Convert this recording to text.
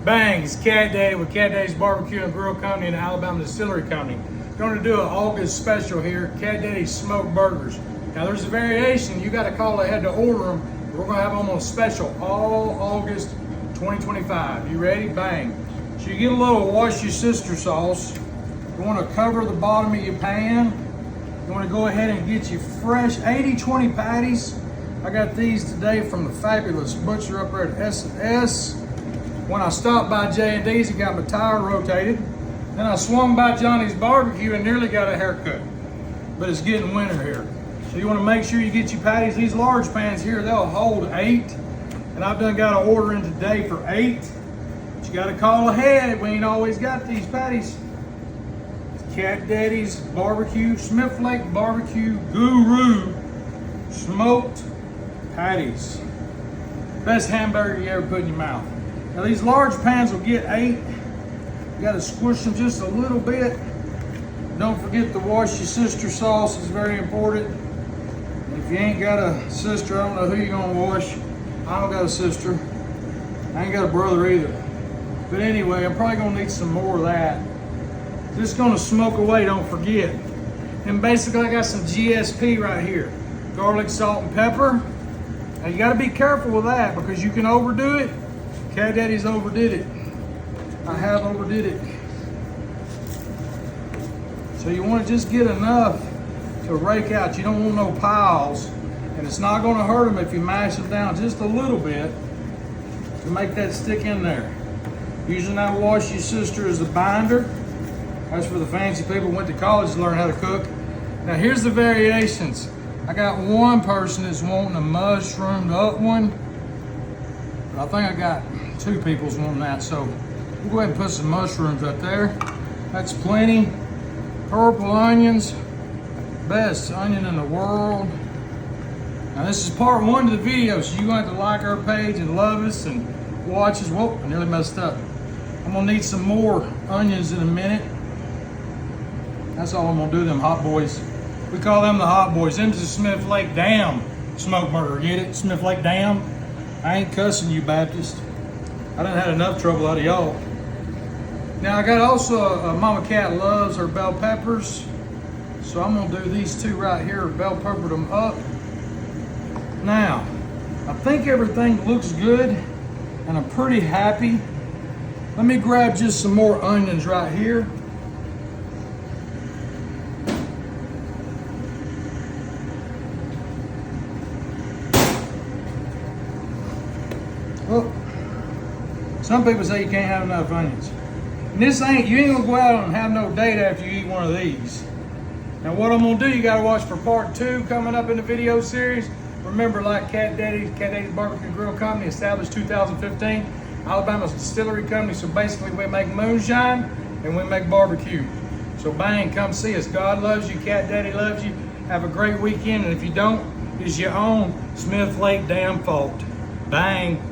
Bang, it's Cat Daddy with Cat Daddy's Barbecue and Grill Company and Alabama Distillery Company. Going to do an August special here, Cat Daddy's Smoked Burgers. Now there's a variation, you got to call ahead to order them. We're going to have them on special all August 2025. You ready? Bang. So you get a little wash your sister sauce. You want to cover the bottom of your pan. You want to go ahead and get your fresh 80-20 patties. I got these today from the fabulous butcher up there at S&S. When I stopped by J&D's and got my tire rotated, then I swung by Johnny's Barbecue and nearly got a haircut. But it's getting winter here. So you want to make sure you get your patties. These large pans here, they'll hold 8. And I've done got an order in today for 8. But you got to call ahead. We ain't always got these patties. It's Cat Daddy's Barbecue, Smith Lake Barbecue Guru Smoked Patties. Best hamburger you ever put in your mouth. Now these large pans will get 8. You gotta squish them just a little bit. Don't forget to wash your sister sauce, is very important. If you ain't got a sister, I don't know who you're gonna wash. I don't got a sister. I ain't got a brother either. But anyway, I'm probably gonna need some more of that. Just gonna smoke away, don't forget. And basically I got some GSP right here. Garlic, salt, and pepper. Now you gotta be careful with that because you can overdo it. Cat Daddy's overdid it. I have overdid it. So you want to just get enough to rake out. You don't want no piles. And it's not going to hurt them if you mash them down just a little bit to make that stick in there. Using that wash your sister as a binder. That's for the fancy people who went to college to learn how to cook. Now here's the variations. I got one person that's wanting a mushroomed up one. But I think I got 2 people's wanting that, so we'll go ahead and put some mushrooms right there. That's plenty. Purple onions, best onion in the world. Now this is part 1 of the video, so you're going to have to like our page and love us and watch us. Whoa, I nearly messed up. I'm gonna need some more onions in a minute. That's all I'm gonna do, them hot boys. We call them the hot boys. Them's the Smith Lake Dam smoke burger, get it? Smith Lake Dam. I ain't cussing you, Baptist. I done had enough trouble out of y'all. Now I got also Mama Cat loves her bell peppers. So I'm gonna do these 2 right here, bell peppered them up. Now, I think everything looks good and I'm pretty happy. Let me grab just some more onions right here. Oh. Some people say you can't have enough onions. And this ain't, you ain't gonna go out and have no date after you eat one of these. Now what I'm gonna do, you gotta watch for part 2 coming up in the video series. Remember, like Cat Daddy's Barbecue and Grill Company, established 2015. Alabama's Distillery Company, so basically we make moonshine and we make barbecue. So bang, come see us. God loves you, Cat Daddy loves you. Have a great weekend, and if you don't, it's your own Smith Lake Dam fault. Bang.